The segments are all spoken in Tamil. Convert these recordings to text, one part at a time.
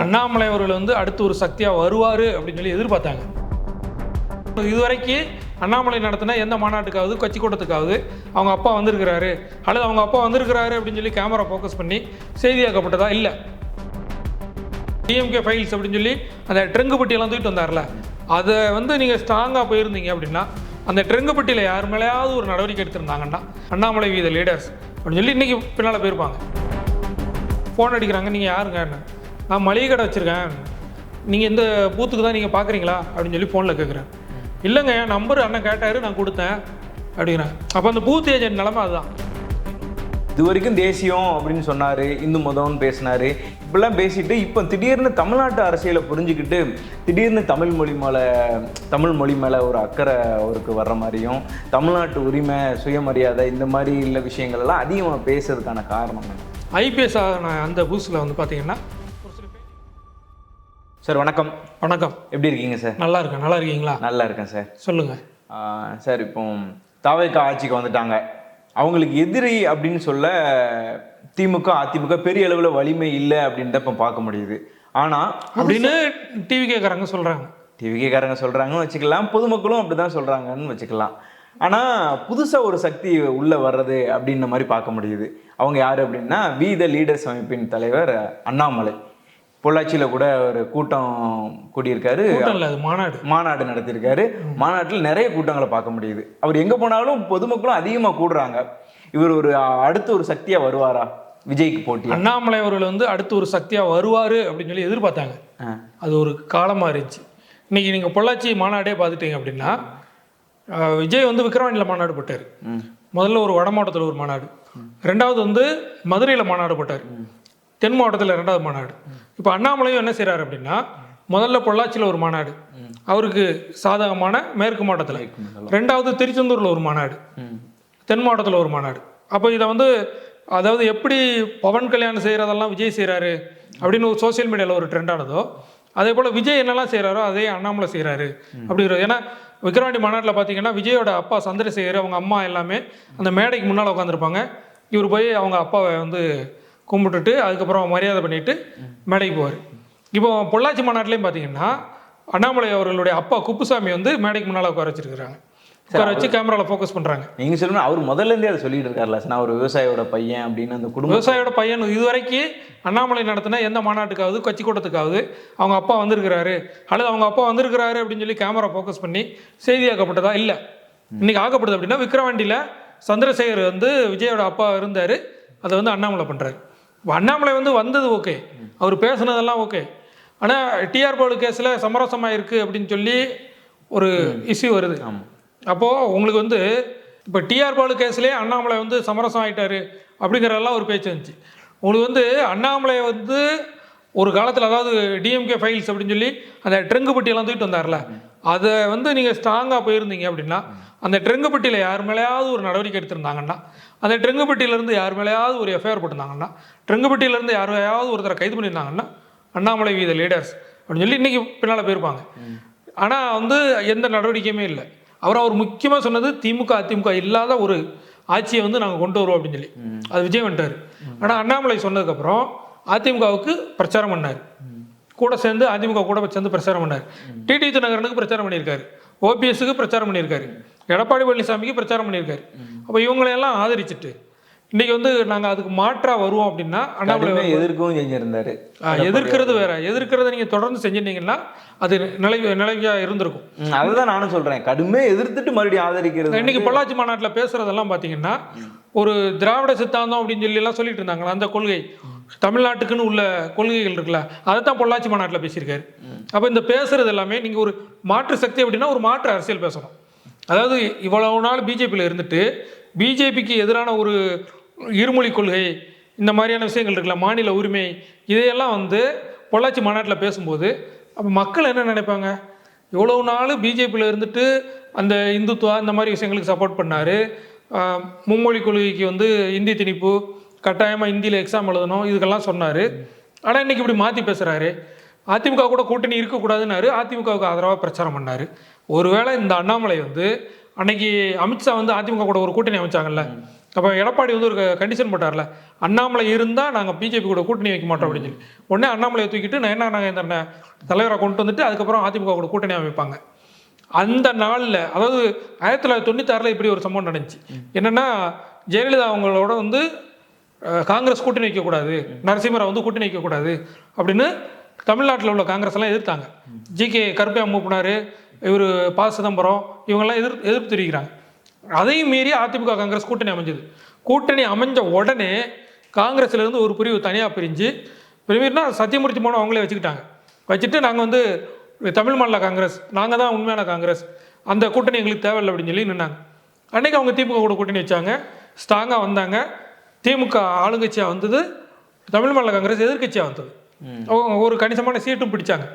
அண்ணாமலை அவர்கள் வந்து அடுத்து ஒரு சக்தியாக வருவார் அப்படின்னு சொல்லி எதிர்பார்த்தாங்க. இதுவரைக்கும் அண்ணாமலை நடத்தின எந்த மாநாட்டுக்காவது கட்சி கூட்டத்துக்காவது அவங்க அப்பா வந்திருக்கிறாரு அல்லது அவங்க அப்பா வந்திருக்கிறாரு அப்படின்னு சொல்லி கேமரா ஃபோக்கஸ் பண்ணி செய்தியாக்கப்பட்டதா இல்லை. டிஎம்கே ஃபைல்ஸ் அப்படின்னு சொல்லி அந்த ட்ரெங்கு பட்டியெல்லாம் தூக்கிட்டு வந்தார்ல, அதை வந்து நீங்கள் ஸ்ட்ராங்காக போயிருந்தீங்க அப்படின்னா அந்த ட்ரெங்கு பட்டியில் யார் மேலேயாவது ஒரு நடவடிக்கை எடுத்திருந்தாங்கன்னா அண்ணாமலை வீத லீடர்ஸ் அப்படின்னு சொல்லி இன்றைக்கி பின்னால் போயிருப்பாங்க. ஃபோன் அடிக்கிறாங்க, நீங்கள் யாருங்க? நான் மளிகை கடை வச்சுருக்கேன், நீங்கள் இந்த பூத்துக்கு தான் நீங்கள் பார்க்குறீங்களா அப்படின்னு சொல்லி ஃபோனில் கேட்குறேன். இல்லைங்க, என் நம்பர் அண்ணன் கேட்டார், நான் கொடுத்தேன் அப்படிங்கிறேன். அப்போ அந்த பூத் ஏஜென்ட் நிலமை அதுதான். இது வரைக்கும் தேசியம் அப்படின்னு சொன்னார், இந்து மதம்னு பேசினார், இப்படிலாம் பேசிட்டு இப்போ திடீர்னு தமிழ்நாட்டு அரசியலை புரிஞ்சுக்கிட்டு திடீர்னு தமிழ் மொழி மேலே ஒரு அக்கறை அவருக்கு வர்ற மாதிரியும் தமிழ்நாட்டு உரிமை சுயமரியாதை இந்த மாதிரி உள்ள விஷயங்கள் எல்லாம் அதிகமாக பேசுறதுக்கான காரணம் ஐபிஎஸ் ஆன அந்த புதுசில் வந்து பார்த்தீங்கன்னா சார் வணக்கம். வணக்கம், எப்படி இருக்கீங்க சார்? நல்லா இருக்கேன். நல்லா இருக்கீங்களா? நல்லா இருக்கேன் சார். சொல்லுங்கள் சார். இப்போ தாவேகா ஆட்சிக்கு வந்துட்டாங்க, அவங்களுக்கு எதிரி அப்படின்னு சொல்ல திமுக அதிமுக பெரிய அளவில் வலிமை இல்லை அப்படின்ட்டு இப்போ பார்க்க முடியுது. ஆனால் அப்படின்னு டிவிகேக்காரங்க சொல்கிறாங்கன்னு வச்சுக்கலாம், பொதுமக்களும் அப்படி தான் சொல்கிறாங்கன்னு வச்சுக்கலாம். ஆனால் புதுசாக ஒரு சக்தி உள்ளே வர்றது அப்படின்ற மாதிரி பார்க்க முடியுது. அவங்க யார் அப்படின்னா த லீடர்ஸ் அமைப்பின் தலைவர் அண்ணாமலை. பொள்ளாச்சியில் கூட ஒரு கூட்டம் கூடியிருக்காரு, மாநாடு நடத்தியிருக்காரு. மாநாட்டில் நிறைய கூட்டங்களை பார்க்க முடியுது. அவர் எங்கே போனாலும் பொதுமக்களும் அதிகமாக கூடுறாங்க. இவர் அடுத்த ஒரு சக்தியாக வருவாரா விஜய்க்கு போட்டி? அண்ணாமலை அவர்கள் வந்து அடுத்து ஒரு சக்தியாக வருவார் அப்படின்னு சொல்லி எதிர்பார்த்தாங்க. அது ஒரு காலமாக இருந்துச்சு. இன்னைக்கு நீங்கள் பொள்ளாச்சி மாநாடே பார்த்துட்டீங்க அப்படின்னா விஜய் வந்து விக்கிரவாண்டியில் மாநாடு போட்டார். முதல்ல ஒரு வட மாவட்டத்தில் ஒரு மாநாடு, ரெண்டாவது வந்து மதுரையில் மாநாடு போட்டார், தென் மாவட்டத்தில் ரெண்டாவது மாநாடு. இப்போ அண்ணாமலையும் என்ன செய்கிறார் அப்படின்னா முதல்ல பொள்ளாச்சியில் ஒரு மாநாடு, அவருக்கு சாதகமான மேற்கு மாவட்டத்தில், ரெண்டாவது திருச்செந்தூரில் ஒரு மாநாடு, தென் மாவட்டத்தில் ஒரு மாநாடு. அப்போ இதை வந்து அதாவது எப்படி பவன் கல்யாணம் செய்கிறதெல்லாம் விஜய் செய்கிறாரு அப்படின்னு ஒரு சோசியல் மீடியாவில் ஒரு ட்ரெண்டானதோ, அதே போல் விஜய் என்னெல்லாம் செய்கிறாரோ அதே அண்ணாமலை செய்கிறாரு அப்படிங்கிறது. ஏன்னா விக்கிரவாண்டி மாநாட்டில் பார்த்தீங்கன்னா விஜயோட அப்பா சந்திரசேகர் அவங்க அம்மா எல்லாமே அந்த மேடைக்கு முன்னால் உட்காந்துருப்பாங்க. இவர் போய் அவங்க அப்பாவை வந்து கும்பிட்டுட்டு அதுக்கப்புறம் மரியாதை பண்ணிட்டு மேடைக்கு போவார். இப்போ பொள்ளாச்சி மாநாட்டிலையும் பார்த்தீங்கன்னா அண்ணாமலை அவர்களுடைய அப்பா குப்புசாமி வந்து மேடைக்கு முன்னால் உட்கார வச்சிருக்கிறாங்க, உட்கார வச்சு கேமராவில் ஃபோக்கஸ் பண்ணுறாங்க. நீங்கள் சொல்லணும், அவர் முதல்லேருந்தே அதை சொல்லிட்டு இருக்காருல்ல, நான் ஒரு விவசாயியோட பையன் அப்படின்னு. அந்த குடும்ப விவசாயியோட பையன் இதுவரைக்கும் அண்ணாமலை நடத்தின எந்த மாநாட்டுக்காவது கட்சி கூட்டத்துக்காவது அவங்க அப்பா வந்திருக்கிறாரு அல்லது அவங்க அப்பா வந்திருக்கிறாரு அப்படின்னு சொல்லி கேமரா ஃபோக்கஸ் பண்ணி செய்தியாக்கப்பட்டதா இல்லை. இன்னைக்கு ஆக்கப்படுது அப்படின்னா விக்கிரவாண்டியில் சந்திரசேகர் வந்து விஜயோட அப்பா இருந்தார், அதை வந்து அண்ணாமலை பண்ணுறாரு. அண்ணாமலை வந்து வந்தது ஓகே, அவர் பேசுனதெல்லாம் ஓகே. ஆனால் டிஆர் பாலு கேஸில் சமரசமாக இருக்குது அப்படின்னு சொல்லி ஒரு இஷ்யூ வருது. அப்போது உங்களுக்கு வந்து இப்போ டிஆர் பாலு கேஸ்லேயே அண்ணாமலை வந்து சமரசம் ஆகிட்டாரு அப்படிங்கிறதெல்லாம் ஒரு பேச்சு இருந்துச்சு. உங்களுக்கு வந்து அண்ணாமலை வந்து ஒரு காலத்தில் அதாவது டிஎம்கே ஃபைல்ஸ் அப்படின்னு சொல்லி அந்த ட்ரெங்கு பட்டியெல்லாம் தூக்கிட்டு வந்தார்ல, அதை வந்து நீங்கள் ஸ்ட்ராங்காக போயிருந்தீங்க அப்படின்னா அந்த ட்ரெங்கு பட்டியில் யார் மேலேயாவது ஒரு நடவடிக்கை எடுத்திருந்தாங்கன்னா, அந்த ட்ரெங்கு பட்டியிலேருந்து யார் மேலேயாவது ஒரு எஃப்ஐஆர் போட்டிருந்தாங்கன்னா, ட்ரெங்கு பட்டியிலேருந்து யாரையாவது ஒருத்தரை கைது பண்ணியிருந்தாங்கன்னா அண்ணாமலை த லீடர்ஸ் அப்படின்னு சொல்லி இன்றைக்கி பின்னால் போயிருப்பாங்க. ஆனால் வந்து எந்த நடவடிக்கையுமே இல்லை. அவர் முக்கியமாக சொன்னது திமுக அதிமுக இல்லாத ஒரு ஆட்சியை வந்து நாங்கள் கொண்டு வருவோம் அப்படின்னு சொல்லி அது விஜய் வந்துட்டார். ஆனால் அண்ணாமலை சொன்னதுக்கப்புறம் அதிமுகவுக்கு பிரச்சாரம் பண்ணார், கூட சேர்ந்து அதிமுக கூட சேர்ந்து பிரச்சாரம் பண்ணார். டிடி தினகரனுக்கு பிரச்சாரம் பண்ணியிருக்காரு, ஓபிஎஸ்க்கு பிரச்சாரம் பண்ணியிருக்காரு, எடப்பாடி பழனிசாமிக்கு பிரச்சாரம் பண்ணியிருக்காரு. அப்போ இவங்களையெல்லாம் ஆதரிச்சுட்டு இன்றைக்கி வந்து நாங்கள் அதுக்கு மாற்றாக வருவோம் அப்படின்னா அண்ணாமலை எதிர்க்கவும் செஞ்சுருந்தாரு. எதிர்க்கிறது வேற, எதிர்க்கிறத நீங்கள் தொடர்ந்து செஞ்சிருந்தீங்கன்னா அது நிலையாக இருந்திருக்கும். அதுதான் நானும் சொல்கிறேன், கடுமையாக எதிர்த்துட்டு மறுபடியும் ஆதரிக்கிறது. இன்றைக்கி பொள்ளாச்சி மாநாட்டில் பேசுகிறதெல்லாம் பார்த்தீங்கன்னா ஒரு திராவிட சித்தாந்தம் அப்படின்னு சொல்லி எல்லாம் சொல்லிட்டு இருந்தாங்க. அந்த கொள்கை தமிழ்நாட்டுக்குன்னு உள்ள கொள்கைகள் இருக்குல்ல, அதை தான் பொள்ளாச்சி மாநாட்டில் பேசியிருக்காரு. அப்போ இந்த பேசுறது எல்லாமே நீங்கள் ஒரு மாற்று சக்தி அப்படின்னா ஒரு மாற்று அரசியல் பேசணும். அதாவது இவ்வளவு நாள் பிஜேபியில் இருந்துட்டு பிஜேபிக்கு எதிரான ஒரு இருமொழி கொள்கை இந்த மாதிரியான விஷயங்கள் இருக்குல்ல, மாநில உரிமை, இதையெல்லாம் வந்து பொள்ளாச்சி மாநாட்டில் பேசும்போது அப்போ மக்கள் என்ன நினைப்பாங்க? இவ்வளவு நாள் பிஜேபியில் இருந்துட்டு அந்த இந்துத்துவா இந்த மாதிரி விஷயங்களுக்கு சப்போர்ட் பண்ணார், மும்மொழி கொள்கைக்கு வந்து இந்தி திணிப்பு, கட்டாயமாக இந்தியில் எக்ஸாம் எழுதணும், இதுக்கெல்லாம் சொன்னார். ஆனால் இன்றைக்கி இப்படி மாற்றி பேசுகிறாரு. அதிமுக கூட கூட்டணி இருக்கக்கூடாதுன்னாரு, அதிமுகவுக்கு ஆதரவாக பிரச்சாரம் பண்ணார். ஒருவேளை இந்த அண்ணாமலை வந்து அன்னைக்கு அமித்ஷா வந்து அதிமுக கூட ஒரு கூட்டணி அமைச்சாங்கல்ல, அப்போ எடப்பாடி வந்து ஒரு கண்டிஷன் போட்டார்ல, அண்ணாமலை இருந்தால் நாங்கள் பிஜேபி கூட கூட்டணி வைக்க மாட்டோம் அப்படின்னு சொல்லி. உடனே அண்ணாமலையை தூக்கிட்டு நயனா நாகேந்திரனை தலைவரை கொண்டு வந்துட்டு அதுக்கப்புறம் அதிமுக கூட கூட்டணி அமைப்பாங்க. அந்த நாளில், அதாவது 1996 இப்படி ஒரு சம்பவம் நடந்துச்சு. என்னென்னா, ஜெயலலிதா அவங்களோட வந்து காங்கிரஸ் கூட்டணி வைக்கக்கூடாது, நரசிம்மரை வந்து கூட்டணி வைக்கக்கூடாது அப்படின்னு தமிழ்நாட்டில் உள்ள காங்கிரஸ் எல்லாம் எதிர்த்தாங்க. ஜி.கே. கருப்பையா மூப்பினார், இவர் ப. சிதம்பரம், இவங்கெல்லாம் எதிர்ப்பு தெரிவிக்கிறாங்க. அதையும் மீறி அதிமுக காங்கிரஸ் கூட்டணி அமைஞ்சது. கூட்டணி அமைஞ்ச உடனே காங்கிரஸ்லேருந்து ஒரு பிரிவு தனியாக பிரிஞ்சு, பிரிவுனா சத்தியமூர்த்தி மோகன் அவங்களே வச்சுக்கிட்டாங்க. வச்சுட்டு நாங்கள் வந்து தமிழ் மாநில காங்கிரஸ், நாங்கள் தான் உண்மையான காங்கிரஸ், அந்த கூட்டணி எங்களுக்கு தேவையில்லை அப்படின்னு சொல்லி நின்னாங்க. அன்றைக்கி அவங்க திமுக கூட கூட்டணி வச்சாங்க, ஸ்ட்ராங்காக வந்தாங்க. திமுக ஆளுங்கட்சியாக வந்தது, தமிழ் மாநில காங்கிரஸ் எதிர்கட்சியாக வந்தது. அவங்க ஒரு கணிசமான சீட்டும் பிடிச்சாங்க.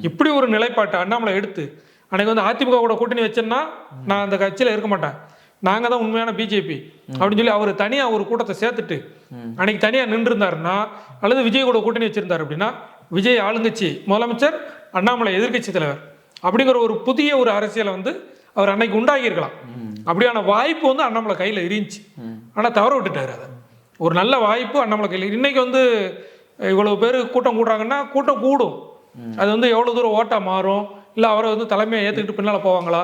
இப்படி ஒரு நிலைப்பாட்டை அண்ணாமலை எடுத்து அன்றைக்கி வந்து அதிமுக கூட கூட்டணி வச்சேன்னா நான் அந்த கட்சியில் இருக்க மாட்டேன், நாங்கள் தான் உண்மையான பிஜேபி அப்படின்னு சொல்லி அவர் தனியாக ஒரு கூட்டத்தை சேர்த்துட்டு அன்னைக்கு தனியாக நின்றுருந்தாருன்னா, அல்லது விஜய் கூட கூட்டணி வச்சிருந்தார் அப்படின்னா, விஜய் ஆளுங்கட்சி முதலமைச்சர், அண்ணாமலை எதிர்கட்சி தலைவர் அப்படிங்கிற ஒரு புதிய ஒரு அரசியலை வந்து அவர் அன்னைக்கு உண்டாகியிருக்கலாம். அப்படியான வாய்ப்பு வந்து அண்ணாமலை கையில் இருந்துச்சு. ஆனால் தவற விட்டுட்டார். அதை ஒரு நல்ல வாய்ப்பு அண்ணாமலை கையில். இன்னைக்கு வந்து இவ்வளவு பேர் கூட்டம் கூடுறாங்கன்னா கூட்டம் கூடும், அது வந்து எவ்வளோ தூரம் ஓட்டா மாறும், இல்லை அவரை வந்து தலைமையை ஏற்றுக்கிட்டு பின்னால் போவாங்களா?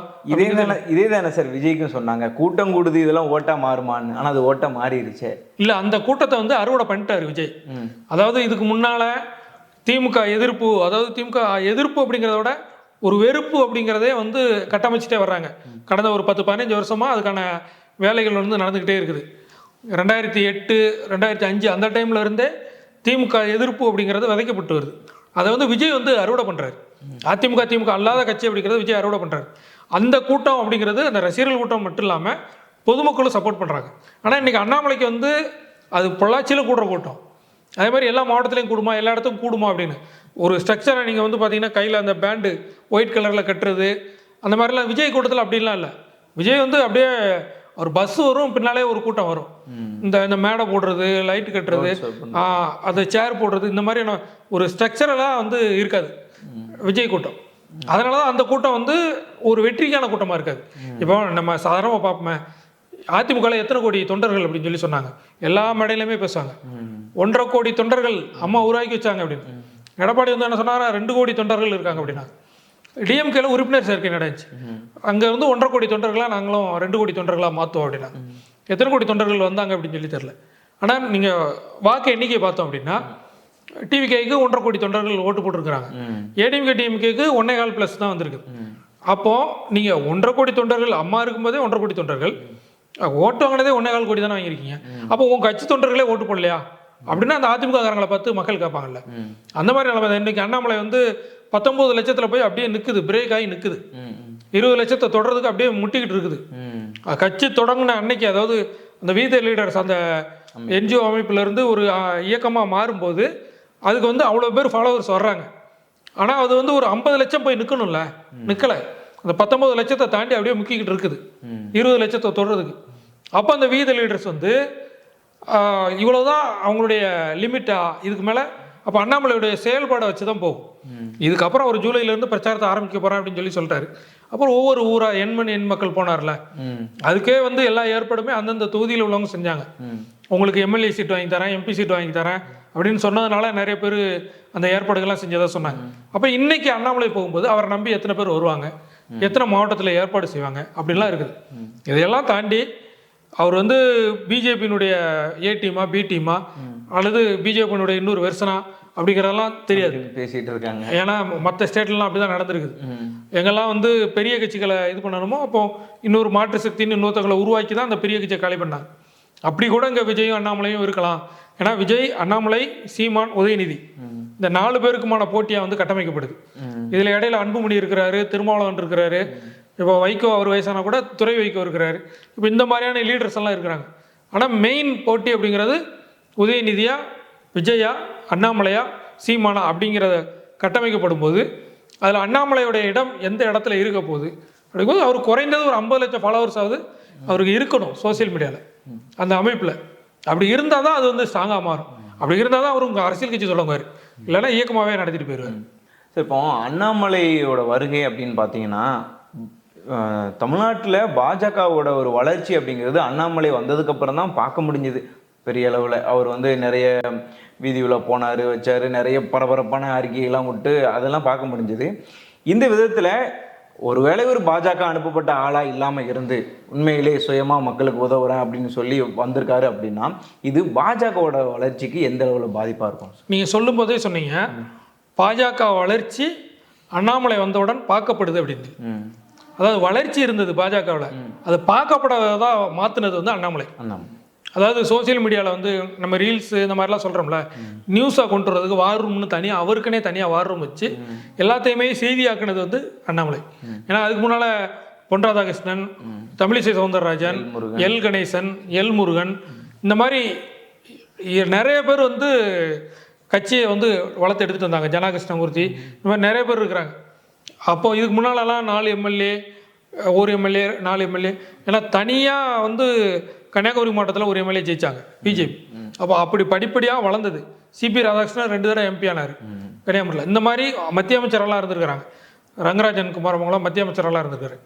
இதே தானே சார் விஜய்க்கும் சொன்னாங்க, கூட்டம் கூடுது இதெல்லாம் ஓட்டா மாறுமான்னு. ஆனால் அது ஓட்டா மாறிடுச்சு. இல்லை, அந்த கூட்டத்தை வந்து அறுவடை பண்ணிட்டார் விஜய். அதாவது இதுக்கு முன்னால் திமுக எதிர்ப்பு, அதாவது திமுக எதிர்ப்பு அப்படிங்கிறத விட ஒரு வெறுப்பு அப்படிங்கிறதே வந்து கட்டமைச்சிட்டே வர்றாங்க. கடந்த ஒரு 10-15 வருஷமாக அதுக்கான வேலைகள் வந்து நடந்துக்கிட்டே இருக்குது. 2008, 2005 அந்த டைமில் இருந்தே திமுக எதிர்ப்பு அப்படிங்கிறது விதைக்கப்பட்டு வருது. அதை வந்து விஜய் வந்து அறுவடை பண்ணுறாரு. திமுக அல்லாத கட்சி அப்படிங்கிறது விஜய் அறுவடை பண்ணுறாரு. அந்த கூட்டம் அப்படிங்கிறது அந்த ரசிகர்கள் கூட்டம் மட்டும் இல்லாமல் பொதுமக்களும் சப்போர்ட் பண்ணுறாங்க. ஆனால் இன்றைக்கி அண்ணாமலைக்கு வந்து அது பொள்ளாச்சியில் கூடுற கூட்டம், அதே மாதிரி எல்லா மாவட்டத்துலையும் கூடுமா, எல்லா இடத்துக்கும் கூடுமா அப்படின்னு ஒரு ஸ்ட்ரக்சரை நீங்கள் வந்து பார்த்தீங்கன்னா கையில் அந்த பேண்டு ஒயிட் கலரில் கட்டுறது அந்த மாதிரிலாம் விஜய் கூட்டத்தில் அப்படின்லாம் இல்லை. விஜய் வந்து அப்படியே ஒரு பஸ் வரும், பின்னாலே ஒரு கூட்டம் வரும், இந்த மேடை போடுறது, லைட்டு கட்டுறது, அந்த சேர் போடுறது, இந்த மாதிரியான ஒரு ஸ்ட்ரக்சரெல்லாம் வந்து இருக்காது விஜய் கூட்டம். அதனால தான் அந்த கூட்டம் வந்து ஒரு வெற்றிக்கான கூட்டமாக இருக்காது. இப்போ நம்ம சாதாரணமாக பார்ப்போமே, அதிமுகவில் எத்தனை கோடி தொண்டர்கள் அப்படின்னு சொல்லி சொன்னாங்க, எல்லா மேடையிலுமே பேசுவாங்க. 1.5 கோடி தொண்டர்கள் அம்மா உருவாக்கி வச்சாங்க அப்படின்னு. எடப்பாடி வந்து என்ன சொன்னாரா, 2 கோடி தொண்டர்கள் இருக்காங்க அப்படின்னா. டிஎம்கேல உறுப்பினர் சேர்க்கை நடந்துச்சு, அங்கே வந்து 1.5 கோடி தொண்டர்களாக நாங்களும் 2 கோடி தொண்டர்களாக மாற்றுவோம் அப்படின்னா. எத்தனை கோடி தொண்டர்கள் வந்தாங்க அப்படின்னு சொல்லி தெரில. ஆனால் நீங்கள் வாக்கு எண்ணிக்கை பார்த்தோம் அப்படின்னா டிவிகேக்கு 1.5 கோடி தொண்டர்கள் ஓட்டு போட்டிருக்கிறாங்க, ஏடிஎம்கே டிஎம்கேக்கு 1.25+ தான் வந்திருக்கு. அப்போது நீங்கள் 1.5 கோடி தொண்டர்கள், அம்மா இருக்கும்போதே 1.5 கோடி தொண்டர்கள், ஓட்டு வாங்கினதே 1.25 கோடி தானே வாங்கியிருக்கீங்க. அப்போ உங்கள் கட்சி தொண்டர்களே ஓட்டு போடலையா அப்படின்னா அந்த அதிமுக காரங்களை பார்த்து மக்கள் கேட்பாங்கல்ல. அந்த மாதிரி நிலைமை இன்னைக்கு அண்ணாமலை வந்து 19 லட்சத்தில் போய் அப்படியே நிற்குது, பிரேக் ஆகி நிற்குது. 20 லட்சத்தை தொடர்றதுக்கு அப்படியே முட்டிக்கிட்டு இருக்குது. கட்சி தொடங்கின அன்னைக்கு, அதாவது அந்த வீத லீடர்ஸ் அந்த என்ஜிஓ அமைப்பிலேருந்து ஒரு இயக்கமாக மாறும்போது அதுக்கு வந்து அவ்வளோ பேர் ஃபாலோவர்ஸ் வர்றாங்க. ஆனால் அது வந்து ஒரு 50 லட்சம் போய் நிற்கணும்ல, நிற்கலை. அந்த 19 லட்சத்தை தாண்டி அப்படியே முக்கிக்கிட்டு இருக்குது 20 லட்சத்தை தொடுறதுக்கு. அப்போ அந்த வீத லீடர்ஸ் வந்து இவ்வளோதான் அவங்களுடைய லிமிட்டா, இதுக்கு மேலே அப்போ அண்ணாமலையுடைய செயல்பாடை வச்சு தான் போகும். இதுக்கப்புறம் ஒரு ஜூலைலேருந்து பிரச்சாரத்தை ஆரம்பிக்க போகிறேன் அப்படின்னு சொல்லிட்டாரு. அப்புறம் ஒவ்வொரு ஊராக எண் மக்கள் போனார்ல, அதுக்கே வந்து எல்லா ஏற்பாடுமே அந்தந்த தொகுதியில் உள்ளவங்க செஞ்சாங்க. உங்களுக்கு எம்எல்ஏ சீட் வாங்கி தரேன், எம்பி சீட் வாங்கி தரேன் அப்படின்னு சொன்னதுனால நிறைய பேர் அந்த ஏற்பாடுகள்லாம் செஞ்சதாக சொன்னாங்க. அப்போ இன்னைக்கு அண்ணாமலை போகும்போது அவரை நம்பி எத்தனை பேர் வருவாங்க, எத்தனை மாவட்டத்தில் ஏற்பாடு செய்வாங்க அப்படின்லாம் இருக்குது. இதையெல்லாம் தாண்டி அவர் வந்து பிஜேபியினுடைய ஏ டீமா பி டீமா அல்லது பிஜேபியினுடைய இன்னொரு வெர்சனா அப்படிங்கிறதெல்லாம் தெரியாது, பேசிகிட்டு இருக்காங்க. ஏன்னா மற்ற ஸ்டேட்லாம் அப்படி தான் நடந்திருக்குது. எங்கெல்லாம் வந்து பெரிய கட்சிகளை இது பண்ணணுமோ அப்போ இன்னொரு மாற்று சக்தின்னு இன்னொருத்தங்களை உருவாக்கி தான் அந்த பெரிய கட்சியை காலி பண்ணாங்க. அப்படி கூட இங்கே விஜயும் அண்ணாமலையும் இருக்கலாம். ஏன்னா விஜய், அண்ணாமலை, சீமான், உதயநிதி இந்த 4 பேருக்குமான போட்டியாக வந்து கட்டமைக்கப்படுது. இதில் இடையில அன்புமணி இருக்கிறாரு, திருமாவளவன் இருக்கிறாரு, இப்போ வைகோ அவர் வயசானா கூட துறை வைகோ இருக்கிறாரு. இப்போ இந்த மாதிரியான லீடர்ஸ் எல்லாம் இருக்கிறாங்க. ஆனால் மெயின் போட்டி அப்படிங்கிறது உதயநிதியா, விஜயா, அண்ணாமலையா, சீமானா அப்படிங்கிறத கட்டமைக்கப்படும் போது அதில் அண்ணாமலையுடைய இடம் எந்த இடத்துல இருக்க போகுது அப்படிங்கும்போது அவர் குறைந்தது ஒரு 50 லட்சம் ஃபாலோவர்ஸ் ஆகுது அவருக்கு இருக்கணும் சோசியல் மீடியாவில், அந்த அமைப்பில். அப்படி இருந்தால் தான் அது வந்து ஸ்ட்ராங்காக மாறும். அப்படி இருந்தால் தான் அவர் உங்கள் அரசியல் கட்சி சொல்லுவார், இல்லைன்னா இயக்கமாகவே நடத்திட்டு போயிடுவார். சார், இப்போ அண்ணாமலையோட வருகை அப்படின்னு பார்த்தீங்கன்னா தமிழ்நாட்டில் பாஜகவோட ஒரு வளர்ச்சி அப்படிங்கிறது அண்ணாமலை வந்ததுக்கப்புறம் தான் பார்க்க முடிஞ்சுது பெரிய அளவில். அவர் வந்து நிறைய வீதியில் போனார் வச்சார், நிறைய பரபரப்பான அறிக்கையெல்லாம் விட்டு அதெல்லாம் பார்க்க முடிஞ்சுது. இந்த விதத்தில் ஒருவேளை ஒரு பாஜக அனுப்பப்பட்ட ஆளாக இல்லாமல் இருந்து உண்மையிலே சுயமாக மக்களுக்கு உதவுறேன் அப்படின்னு சொல்லி வந்திருக்காரு அப்படின்னா இது பாஜகவோட வளர்ச்சிக்கு எந்த அளவில் பாதிப்பாக இருக்கும்? நீங்கள் சொல்லும் போதே சொன்னீங்க பாஜக வளர்ச்சி அண்ணாமலை வந்தவுடன் பார்க்கப்படுது அப்படின்னு. அதாவது வளர்ச்சி இருந்தது பாஜகவில், அது பார்க்கப்படாததா மாற்றினது வந்து அண்ணாமலை. அதாவது சோசியல் மீடியாவில் வந்து நம்ம ரீல்ஸ் இந்த மாதிரிலாம் சொல்கிறோம்ல, நியூஸாக கொண்டு வரதுக்கு வார் ரூம்னு தனியாக அவருக்குனே தனியாக வார் ரூம் வச்சு எல்லாத்தையுமே செய்தியாக்குனது வந்து அண்ணாமலை. ஏன்னா அதுக்கு முன்னால் பொன் ராதாகிருஷ்ணன், தமிழிசை சவுந்தரராஜன், எல் கணேசன், எல் முருகன் இந்த மாதிரி நிறைய பேர் வந்து கட்சியை வந்து வளர்த்து எடுத்துகிட்டு வந்தாங்க. ஜனா கிருஷ்ணமூர்த்தி இந்த மாதிரி நிறைய பேர் இருக்கிறாங்க. அப்போது இதுக்கு முன்னாலெல்லாம் 4 எம்எல்ஏ, 1 எம்எல்ஏ, 4 எம்எல்ஏ, ஏன்னா தனியாக வந்து கன்னியாகுமரி மாவட்டத்தில் ஒரு எம்எல்ஏ ஜெயிச்சாங்க பிஜேபி. அப்போ அப்படி படிப்படியாக வளர்ந்தது. சிபி ராதாகிருஷ்ணன் 2 தடவை எம்பி ஆனார் கன்னியாகுமரியில். இந்த மாதிரி மத்திய அமைச்சரெல்லாம் இருந்திருக்கிறாங்க. ரங்கராஜன் குமார் அவங்களாம் மத்திய அமைச்சரெல்லாம் இருந்திருக்காரு.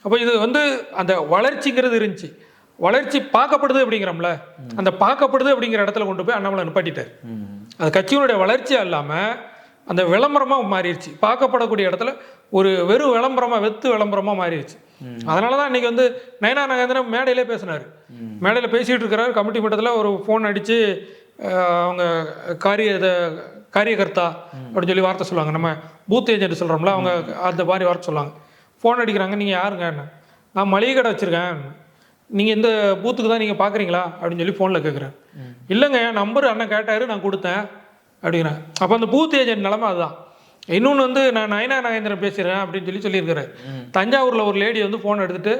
அப்போ இது வந்து அந்த வளர்ச்சிங்கிறது இருந்துச்சு. வளர்ச்சி பார்க்கப்படுது அப்படிங்கிறோம்ல, அந்த பார்க்கப்படுது அப்படிங்கிற இடத்துல கொண்டு போய் அண்ணாமலை நிப்பாட்டிட்டார். அது கட்சியினுடைய வளர்ச்சியாக இல்லாமல் அந்த விளம்பரமாக மாறிடுச்சு. பார்க்கப்படக்கூடிய இடத்துல ஒரு வெறும் விளம்பரமாக, வெத்து விளம்பரமாக மாறிடுச்சு. அதனால தான் இன்றைக்கி வந்து நயனா நாகேந்திரன் மேடையிலே பேசினார். மேடையில் பேசிகிட்டு இருக்கிறார். கமிட்டி மட்டத்தில் ஒரு ஃபோன் அடித்து அவங்க காரியகர்த்தா அப்படின்னு சொல்லி வார்த்தை சொல்லுவாங்க. நம்ம பூத் ஏஜென்ட் சொல்கிறோம்ல, அவங்க அந்த மாதிரி வார்த்தை சொல்லுவாங்க. ஃபோன் அடிக்கிறாங்க, நீங்கள் யாருங்க? நான் மளிகை கடை வச்சுருக்கேன், நீங்கள் இந்த பூத்துக்கு தான் நீங்கள் பார்க்குறீங்களா அப்படின்னு சொல்லி ஃபோனில் கேட்குறேன். இல்லைங்க, என் நம்பர் அண்ணன் கேட்டார், நான் கொடுத்தேன் அப்படிங்கிறேன். அப்போ அந்த பூத் ஏஜென்ட் நிலமை அதுதான். இன்னொன்று வந்து நான் நயனா நாகேந்திரன் பேசுகிறேன் அப்படின்னு சொல்லியிருக்காரு. தஞ்சாவூரில் ஒரு லேடி வந்து ஃபோன் எடுத்துகிட்டு,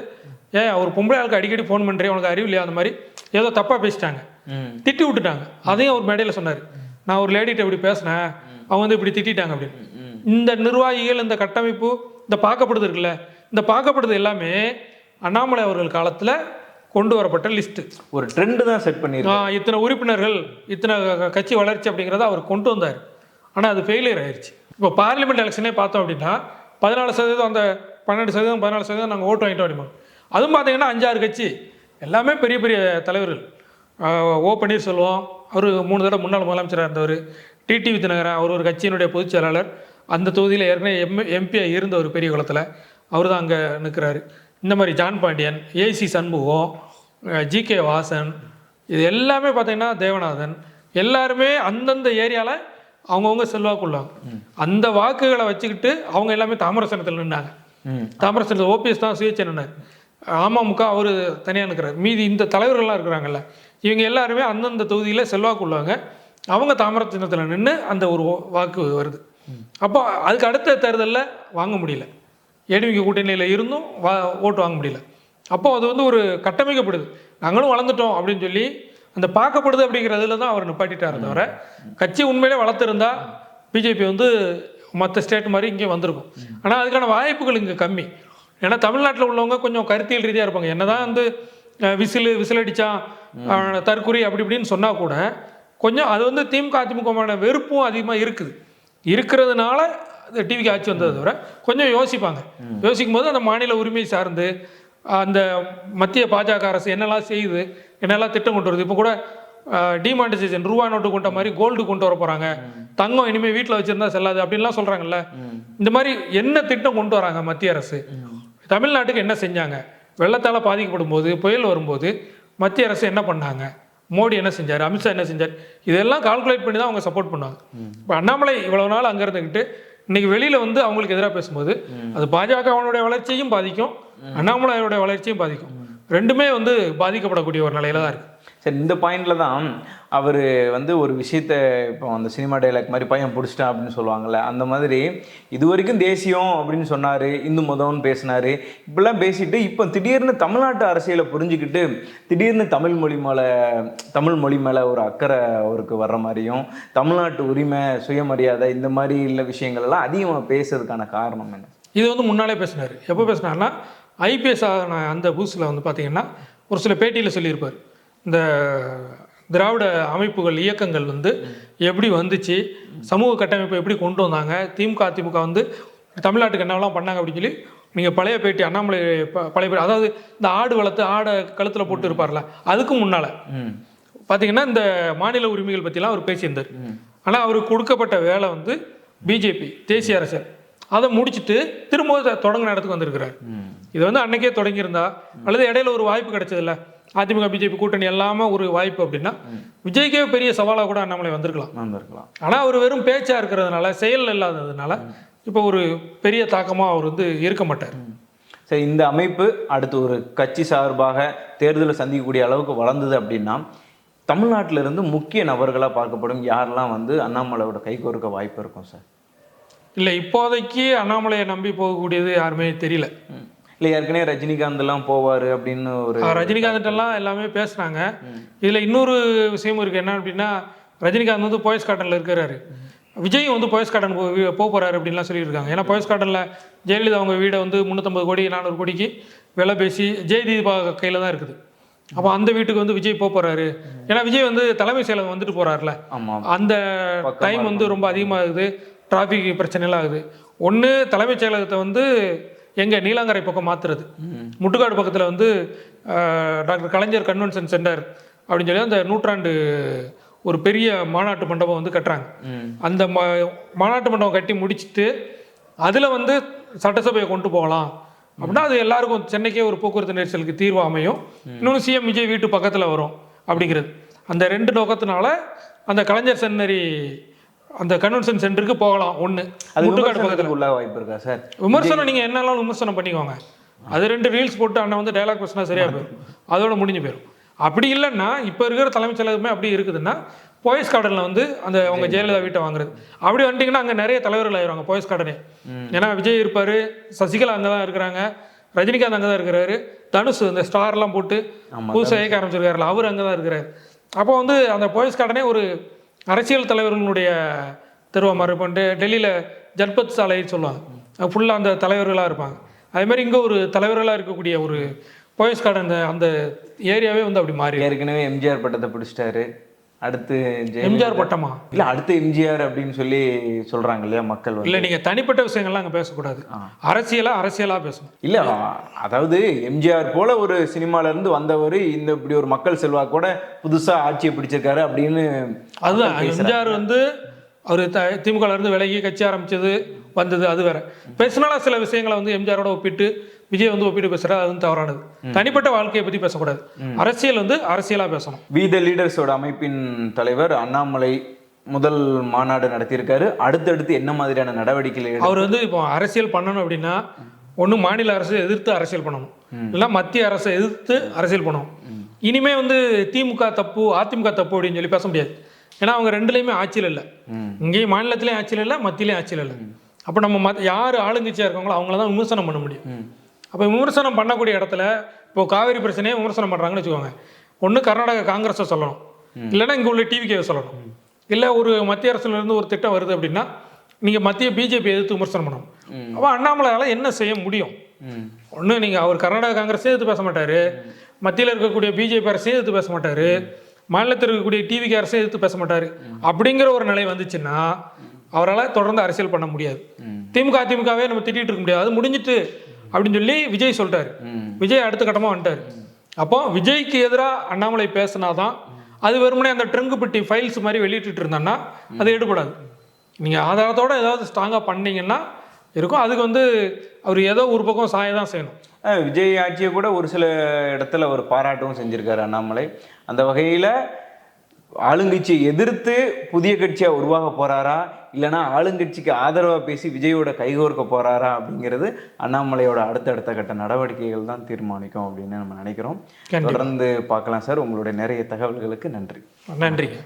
அவர் பொம்பளை ஆளுக்கு அடிக்கடி ஃபோன் பண்ணுறேன், உனக்கு அறிவு இல்லையா, அந்த மாதிரி ஏதோ தப்பாக பேசிட்டாங்க, திட்டி விட்டுட்டாங்க. அதையும் அவர் மேடையில் சொன்னார். நான் ஒரு லேடிகிட்ட இப்படி பேசினேன், அவங்க வந்து இப்படி திட்டாங்க அப்படின்னு. இந்த நிர்வாகிகள், இந்த கட்டமைப்பு, இந்த பார்க்கப்படுது இருக்குல்ல, இந்த பார்க்கப்படுது எல்லாமே அண்ணாமலை அவர்கள் காலத்தில் கொண்டு வரப்பட்ட லிஸ்ட்டு. ஒரு ட்ரெண்டு தான் செட் பண்ணியிருக்காங்க. இத்தனை உறுப்பினர்கள், இத்தனை கட்சி வளர்ச்சி அப்படிங்கிறத அவர் கொண்டு வந்தார். ஆனால் அது ஃபெயிலியர் ஆயிடுச்சு. இப்போ பார்லிமெண்ட் எலெக்ஷனே பார்த்தோம் அப்படின்னா 14%, அந்த 12%, 14% நாங்கள் ஓட்டு வாங்கிட்டோம் அப்படிமா. அதுவும் பார்த்தீங்கன்னா 5-6 கட்சி எல்லாமே பெரிய பெரிய தலைவர்கள். ஓ பன்னீர்செல்வம், அவர் 3 தடவை முன்னாள் முதலமைச்சராக இருந்தவர். டிடிவி தினகரன், அவர் ஒரு கட்சியினுடைய பொதுச் செயலாளர். அந்த தொகுதியில் ஏற்கனவே எம்பியாக இருந்த ஒரு பெரிய குளத்தில் அவர் தான் அங்கே நிற்கிறாரு. இந்த மாதிரி John Pandian, A C Shanmugam, G K Vasan, இது எல்லாமே பார்த்தீங்கன்னா தேவநாதன், எல்லாருமே அந்தந்த ஏரியாவில் அவங்கவுங்க செல்வாக்குள்ளாங்க. அந்த வாக்குகளை வச்சுக்கிட்டு அவங்க எல்லாமே தாமிரசனத்தில் நின்னாங்க. தாமிரசனத்தில் ஓபிஎஸ் தான் சுயேட்சை நின்னார். அமமுக அவர் தனியாக நிற்கிறார். மீதி இந்த தலைவர்கள்லாம் இருக்கிறாங்கல்ல, இவங்க எல்லாருமே அந்தந்த தொகுதியில் செல்வாக்குள்ளாங்க. அவங்க தாமிரசனத்தில் நின்று அந்த ஒரு வாக்கு வருது. அப்போ அதுக்கு அடுத்த தேர்தலில் வாங்க முடியல. ஏடிஎம்கே கூட்டணியில் இருந்தும் ஓட்டு வாங்க முடியல. அப்போது அது வந்து ஒரு கட்டமைக்கப்படுது. நாங்களும் வளர்ந்துட்டோம் அப்படின்னு சொல்லி அந்த பார்க்கப்படுது அப்படிங்கிறதுல தான் அவர் நிப்பாட்டிட்டார். தவிர கட்சி உண்மையிலே வளர்த்துருந்தா பிஜேபி வந்து மற்ற ஸ்டேட் மாதிரி இங்கே வந்திருக்கும். ஆனால் அதுக்கான வாய்ப்புகள் இங்கே கம்மி. ஏன்னா தமிழ்நாட்டில் உள்ளவங்க கொஞ்சம் கருத்தியல் ரீதியாக இருப்பாங்க. என்ன தான் வந்து விசிலடிச்சா தற்குறி அப்படி இப்படின்னு சொன்னால் கூட கொஞ்சம் அது வந்து திமுக அதிமுகமான வெறுப்பும் அதிகமாக இருக்கிறதுனால டிவிக்கு ஆட்சி வந்ததை தவிர கொஞ்சம் யோசிப்பாங்க. யோசிக்கும் போது அந்த மாநில உரிமை சார்ந்து அந்த மத்திய பாஜக அரசு என்னெல்லாம் செய்யுது, என்னெல்லாம் திட்டம் கொண்டு வருது. இப்போ கூட டிமானிட்டைசேஷன், ரூபா நோட்டு கொண்ட மாதிரி கோல்டு கொண்டு வர போகிறாங்க, தங்கம் இனிமேல் வீட்டில் வச்சுருந்தா செல்லாது அப்படின்லாம் சொல்கிறாங்கல்ல. இந்த மாதிரி என்ன திட்டம் கொண்டு வராங்க மத்திய அரசு, தமிழ்நாட்டுக்கு என்ன செஞ்சாங்க, வெள்ளத்தால் பாதிக்கப்படும் போது, புயல் வரும்போது மத்திய அரசு என்ன பண்ணாங்க, மோடி என்ன செஞ்சார், அமித்ஷா என்ன செஞ்சார், இதெல்லாம் கால்குலேட் பண்ணி தான் அவங்க சப்போர்ட் பண்ணுவாங்க. இப்போ அண்ணாமலை இவ்வளோ நாள் அங்கே இருந்துக்கிட்டு இன்னைக்கு வெளியில் வந்து அவங்களுக்கு எதிராக பேசும்போது அது பாஜகவனுடைய வளர்ச்சியும் பாதிக்கும், அண்ணாமலையோடைய வளர்ச்சியும் பாதிக்கும். ரெண்டுமே வந்து பாதிக்கப்படக்கூடிய ஒரு நிலையில தான் இருக்குது. சரி, இந்த பாயிண்ட்ல தான் அவர் வந்து ஒரு விஷயத்த இப்போ அந்த சினிமா டைலாக் மாதிரி பையன் பிடிச்சிட்டான் அப்படின்னு சொல்லுவாங்கள்ல, அந்த மாதிரி இது வரைக்கும் தேசியம் அப்படின்னு சொன்னார், இந்து மதம்னு பேசினார், இப்படிலாம் பேசிட்டு இப்போ திடீர்னு தமிழ்நாட்டு அரசியலை புரிஞ்சுக்கிட்டு திடீர்னு தமிழ் மொழி மேலே ஒரு அக்கறை அவருக்கு வர்ற மாதிரியும், தமிழ்நாட்டு உரிமை, சுயமரியாதை, இந்த மாதிரி உள்ள விஷயங்கள் எல்லாம் அதிகமாக பேசுறதுக்கான காரணம் என்ன? இது வந்து முன்னாலே பேசினார். எப்போ பேசினார்னா ஐபிஎஸ் ஆன அந்த புதுசில் வந்து பார்த்தீங்கன்னா ஒரு சில பேட்டியில் சொல்லியிருப்பார், இந்த திராவிட அமைப்புகள், இயக்கங்கள் வந்து எப்படி வந்துச்சு, சமூக கட்டமைப்பை எப்படி கொண்டு வந்தாங்க, திமுக அதிமுக வந்து தமிழ்நாட்டுக்கு என்னெல்லாம் பண்ணாங்க அப்படின்னு சொல்லி நீங்கள் பழைய பேட்டி அண்ணாமலை பழைய பேட்டி, அதாவது இந்த ஆடு வளர்த்து ஆடை கழுத்தில் போட்டு இருப்பார்ல, அதுக்கு முன்னால் பார்த்தீங்கன்னா இந்த மாநில உரிமைகள் பற்றிலாம் அவர் பேசியிருந்தார். ஆனால் அவருக்கு கொடுக்கப்பட்ட வேலை வந்து பிஜேபி தேசிய அரசியல், அதை முடிச்சுட்டு திரும்ப தொடங்கின இடத்துக்கு வந்திருக்கிறார். இது வந்து அன்னைக்கே தொடங்கியிருந்தா அல்லது இடையில ஒரு வாய்ப்பு கிடைச்சதில்ல, அதிமுக பிஜேபி கூட்டணி எல்லாமே ஒரு வாய்ப்பு அப்படின்னா விஜய்க்கே பெரிய சவாலாக கூட அண்ணாமலை வந்திருக்கலாம். ஆனால் அவர் வெறும் பேச்சா இருக்கிறதுனால, செயல் இல்லாததுனால இப்போ ஒரு பெரிய தாக்கமாக அவர் வந்து இருக்க மாட்டார். சரி, இந்த அமைப்பு அடுத்து ஒரு கட்சி சார்பாக தேர்தலை சந்திக்கக்கூடிய அளவுக்கு வளர்ந்தது அப்படின்னா தமிழ்நாட்டில இருந்து முக்கிய நபர்களாக பார்க்கப்படும் யாரெல்லாம் வந்து அண்ணாமலையோட கைகோர்க்க வாய்ப்பு இருக்கும் சார்? இல்லை, இப்போதைக்கு அண்ணாமலையை நம்பி போகக்கூடியது யாருமே தெரியல. இல்லை, ஏற்கனவே ரஜினிகாந்த் எல்லாம் போவார் அப்படின்னு ஒரு ரஜினிகாந்த்லாம் எல்லாமே பேசுனாங்க. இதில் இன்னொரு விஷயமும் இருக்குது. என்ன அப்படின்னா, ரஜினிகாந்த் வந்து போயஸ் கார்டனில் இருக்கிறாரு, விஜயும் வந்து போயஸ் கார்டன் போகிறாரு அப்படின்லாம் சொல்லியிருக்காங்க. ஏன்னா போயஸ் கார்டனில் ஜெயலலிதா அவங்க வீடை வந்து 350 கோடி 400 கோடிக்கு விலை பேசி ஜெயதீபா கையில் தான் இருக்குது. அப்போ அந்த வீட்டுக்கு வந்து விஜய் போகிறாரு. ஏன்னா விஜய் வந்து தலைமை செயலகம் வந்துட்டு போகிறாருல, அந்த டைம் வந்து ரொம்ப அதிகமாகுது, டிராஃபிக் பிரச்சனைலாம் ஆகுது. ஒன்று தலைமைச் செயலகத்தை வந்து எங்கள் நீலாங்கரை பக்கம் மாற்றுறது, முட்டுக்காடு பக்கத்தில் வந்து டாக்டர் கலைஞர் கன்வென்ஷன் சென்டர் அப்படின்னு சொல்லி அந்த நூற்றாண்டு ஒரு பெரிய மாநாட்டு மண்டபம் வந்து கட்டுறாங்க. அந்த மாநாட்டு மண்டபம் கட்டி முடிச்சுட்டு அதில் வந்து சட்டசபையை கொண்டு போகலாம் அப்படின்னா அது எல்லாருக்கும் சென்னைக்கே ஒரு போக்குவரத்து நெரிசலுக்கு தீர்வு அமையும். இன்னொன்று சிஎம் விஜய் வீட்டு பக்கத்தில் வரும் அப்படிங்கிறது. அந்த 2 நோக்கத்தினால அந்த கலைஞர் சென்னரி அந்த கன்வென்ஷன் சென்டருக்கு போகலாம். ஒன்று முட்டுக்காடு பக்கத்தில் உள்ள வாய்ப்பு இருக்கா சார்? விமர்சனம் நீங்கள் என்னெல்லாம் விமர்சனம் பண்ணிக்கோங்க, அது 2 ரீல்ஸ் போட்டு அண்ணன் வந்து டைலாக் பேசினா சரியாக போயிடும், அதோட முடிஞ்சு போயிடும். அப்படி இல்லைன்னா இப்போ இருக்கிற தலைமைச் செயலகமே அப்படி இருக்குதுன்னா போயஸ் கார்டனில் வந்து அந்த அவங்க ஜெயலலிதா வீட்டை வாங்குறது. அப்படி வந்துட்டிங்கன்னா அங்கே நிறைய தலைவர்கள் ஆயிடுவாங்க போயஸ் கார்டனே. ஏன்னா விஜய் இருப்பார், சசிகலா அங்கே தான் இருக்கிறாங்க, ரஜினிகாந்த் அங்கே தான் இருக்கிறாரு, தனுஷ் இந்த ஸ்டார்லாம் போட்டு புதுசாக இயக்க ஆரம்பிச்சிருக்காருல அவர் அங்கே தான் இருக்கிறாரு. அப்போ வந்து அந்த போயஸ் கார்டனே ஒரு அரசியல் தலைவர்களுடைய தெருவா மாதிரி. இப்போ டெல்லியில் ஜன்பத் சாலைன்னு சொல்லுவாங்க, ஃபுல்லாக அந்த தலைவர்களாக இருப்பாங்க. அதேமாதிரி இங்கே ஒரு தலைவர்களாக இருக்கக்கூடிய ஒரு போயஸ் கார்டன் அந்த ஏரியாவே வந்து அப்படி மாறி. ஏற்கனவே எம்ஜிஆர் பட்டத்தை பிடிச்சிட்டாரு, அடுத்து எம்ஜிஆர் பட்டமா இல்லை அடுத்து எம்ஜிஆர் அப்படின்னு சொல்லி சொல்கிறாங்க இல்லையா மக்கள்? இல்லை, நீங்கள் தனிப்பட்ட விஷயங்கள்லாம் அங்கே பேசக்கூடாது, அரசியலாக பேசணும். இல்லை, அதாவது எம்ஜிஆர் போல ஒரு சினிமாலேருந்து வந்தவர் இந்த இப்படி ஒரு மக்கள் செல்வாக்கு கூட புதுசாக ஆட்சியை பிடிச்சிருக்காரு அப்படின்னு. அதுதான் எம்ஜிஆர் வந்து அவர் திமுகலேருந்து விலகி கட்சி ஆரம்பிச்சது வந்தது அது வேற. பேசினாலும் சில விஷயங்களை வந்து எம்ஜிஆரோட ஒப்பிட்டு விஜய் வந்து ஒப்பிட்டு பேசுறது அது தவறானது. தனிப்பட்ட வாழ்க்கையை பற்றி பேசக்கூடாது, அரசியல் வந்து அரசியலாக பேசணும். வி த லீடர்ஸோட அமைப்பின் தலைவர் அண்ணாமலை முதல் மாநாடு நடத்தியிருக்காரு. அடுத்தடுத்து என்ன மாதிரியான நடவடிக்கைகள் அவர் வந்து இப்போ அரசியல் பண்ணணும் அப்படின்னா ஒன்று மாநில அரசு எதிர்த்து அரசியல் பண்ணணும், இல்லை மத்திய அரசை எதிர்த்து அரசியல் பண்ணணும். இனிமே வந்து திமுக தப்பு அதிமுக தப்பு அப்படின்னு சொல்லி பேச முடியாது. ஏன்னா அவங்க 2லையுமே ஆட்சியில் இல்லை, இங்கேயும் மாநிலத்திலையும் ஆட்சியில் இல்லை, மத்தியிலையும் ஆட்சியில் இல்லை. அப்போ நம்ம யார் ஆளுங்கட்சியாக இருக்காங்களோ அவங்கள தான் விமர்சனம் பண்ண முடியும். அப்போ விமர்சனம் பண்ணக்கூடிய இடத்துல இப்போ காவேரி பிரச்சனையை விமர்சனம் பண்ணுறாங்கன்னு வச்சுக்கோங்க, ஒன்று கர்நாடகா காங்கிரஸை சொல்லணும், இல்லைன்னா இங்கே உள்ள டிவிகேவை சொல்லணும். இல்லை ஒரு மத்திய அரசுலேருந்து ஒரு திட்டம் வருது அப்படின்னா நீங்கள் மத்திய பிஜேபி எதிர்த்து விமர்சனம் பண்ணணும். அப்போ அண்ணாமலையால் என்ன செய்ய முடியும்? ஒன்று நீங்கள் அவர் கர்நாடகா காங்கிரஸே எதிர்த்து பேச மாட்டார், மத்தியில் இருக்கக்கூடிய பிஜேபி அரசே எதிர்த்து பேச மாட்டார், மாநிலத்தில் இருக்கக்கூடிய டிவிகே அரசே எதிர்த்து பேச மாட்டார். அப்படிங்கிற ஒரு நிலை வந்துச்சுன்னா அவரால் தொடர்ந்து அரசியல் பண்ண முடியாது. திமுக அதிமுகவே நம்ம திட்டிகிட்டு இருக்க முடியாது, அது முடிஞ்சிட்டு அப்படின்னு சொல்லி விஜய் சொல்லிட்டாரு. விஜய் அடுத்த கட்டமாக வந்துட்டார். அப்போ விஜய்க்கு எதிராக அண்ணாமலை பேசினாதான் அது வெறுமனே அந்த ட்ரங்குப்பட்டி ஃபைல்ஸ் மாதிரி வெளியிட்டு இருந்தான்னா அது எடுபடாது. நீங்கள் ஆதாரத்தோட ஏதாவது ஸ்ட்ராங்காக பண்ணீங்கன்னா இருக்கும். அதுக்கு வந்து அவர் ஏதோ ஒரு பக்கம் சாய தான் செய்யணும். விஜய் ஆட்சியை கூட ஒரு சில இடத்துல அவர் பாராட்டவும் செஞ்சிருக்காரு அண்ணாமலை. அந்த வகையில் ஆளுங்கட்சியை எதிர்த்து புதிய கட்சியாக உருவாக போகிறாரா, இல்லைனா ஆளுங்கட்சிக்கு ஆதரவாக பேசி விஜயோட கைகோர்க்க போகிறாரா அப்படிங்கிறது அண்ணாமலையோட அடுத்தடுத்த கட்ட நடவடிக்கைகள் தான் தீர்மானிக்கும் அப்படின்னு நம்ம நினைக்கிறோம். தொடர்ந்து பார்க்கலாம் சார். உங்களுடைய நிறைய தகவல்களுக்கு நன்றி. நன்றிங்க.